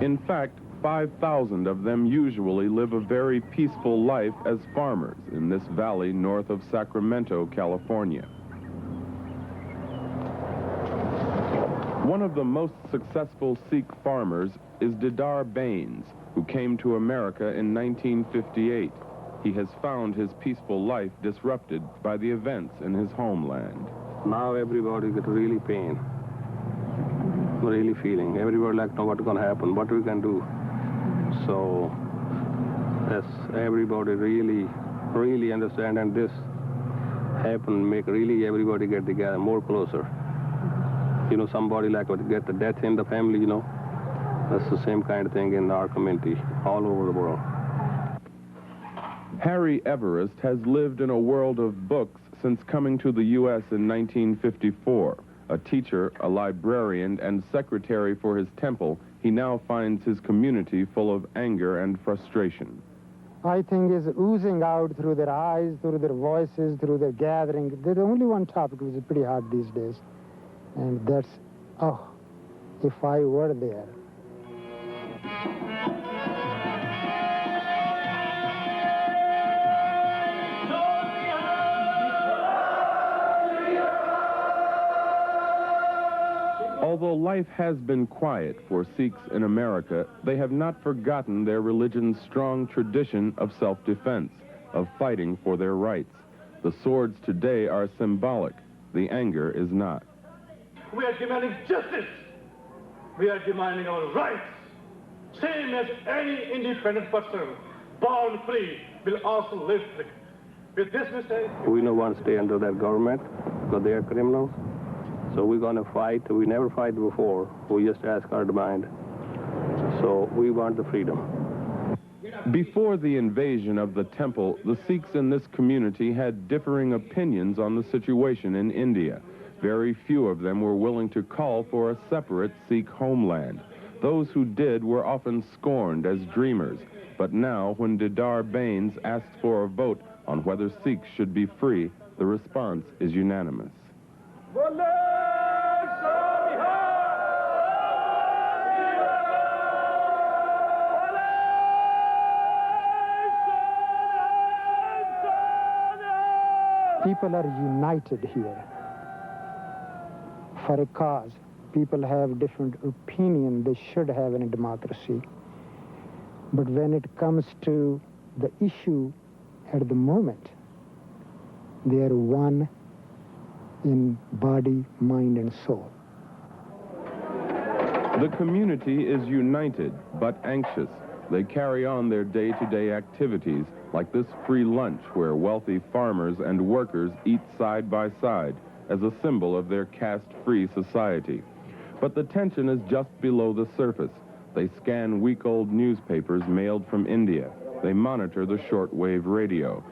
In fact, 5,000 of them usually live a very peaceful life as farmers in this valley north of Sacramento, California. One of the most successful Sikh farmers is Didar Bains, who came to America in 1958. He has found his peaceful life disrupted by the events in his homeland. Now everybody got really pain, really feeling. Everybody like know what's going to happen, what we can do. So yes, everybody really understand, and this happen make really everybody get together more closer. You know, somebody like would get the death in the family, you know. That's the same kind of thing in our community, all over the world. Hari Everett has lived in a world of books since coming to the U.S. in 1954. A teacher, a librarian, and secretary for his temple, he now finds his community full of anger and frustration. I think is oozing out through their eyes, through their voices, through their gathering. There's only one topic which is pretty hard these days, and that's, oh, if I were there. Although life has been quiet for Sikhs in America, they have not forgotten their religion's strong tradition of self-defense, of fighting for their rights. The swords today are symbolic. The anger is not. We are demanding justice. We are demanding our rights. Same as any independent person, born free, will also live free. With this mistake... We don't want to stay under that government, because they are criminals. So we're going to fight. We never fight before. We just ask our demand. So we want the freedom. Before the invasion of the temple, the Sikhs in this community had differing opinions on the situation in India. Very few of them were willing to call for a separate Sikh homeland. Those who did were often scorned as dreamers. But now, when Didar Bains asks for a vote on whether Sikhs should be free, the response is unanimous. People are united here for a cause. People have different opinion they should have in a democracy. But when it comes to the issue at the moment, they are one in body, mind, and soul. The community is united but anxious. They carry on their day-to-day activities, like this free lunch where wealthy farmers and workers eat side by side as a symbol of their caste-free society. But the tension is just below the surface. They scan week-old newspapers mailed from India. They monitor the shortwave radio.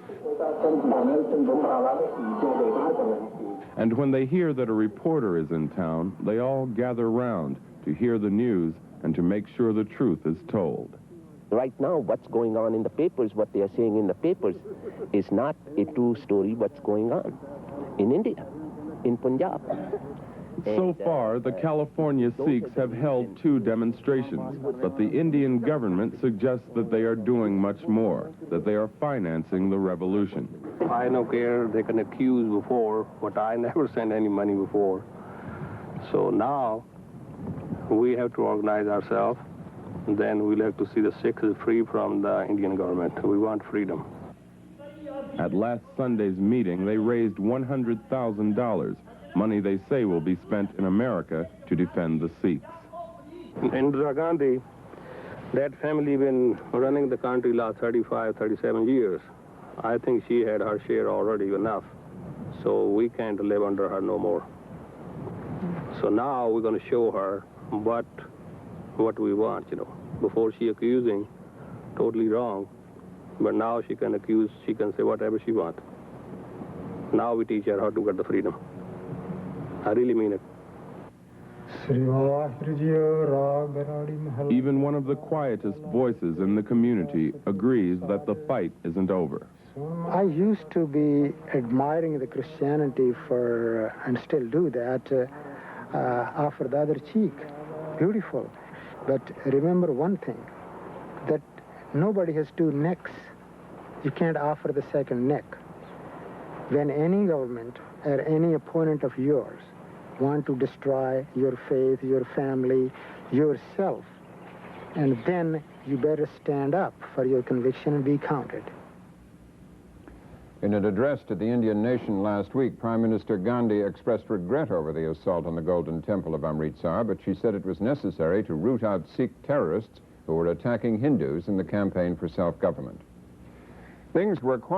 And when they hear that a reporter is in town, they all gather round to hear the news and to make sure the truth is told. Right now, what's going on in the papers, what they are saying in the papers, is not a true story what's going on in India, in Punjab. So far, the California Sikhs have held 2 demonstrations, but the Indian government suggests that they are doing much more, that they are financing the revolution. I don't care, they can accuse before, but I never sent any money before. So now, we have to organize ourselves. Then we'll have to see the Sikhs free from the Indian government. We want freedom. At last Sunday's meeting, they raised $100,000, money they say will be spent in America to defend the Sikhs. Indira Gandhi, that family been running the country last 35, 37 years. I think she had her share already enough. So we can't live under her no more. So now we're going to show her what we want, you know. Before she accusing, totally wrong. But now she can accuse, she can say whatever she wants. Now we teach her how to get the freedom. I really mean it. Even one of the quietest voices in the community agrees that the fight isn't over. I used to be admiring the Christianity and still do that, offer the other cheek. Beautiful. But remember one thing, that nobody has two necks. You can't offer the second neck. When any government or any opponent of yours want to destroy your faith, your family, yourself, and then you better stand up for your conviction and be counted. In an address to the Indian nation last week, Prime Minister Gandhi expressed regret over the assault on the Golden Temple of Amritsar, but she said it was necessary to root out Sikh terrorists who were attacking Hindus in the campaign for self-government. Things were quiet.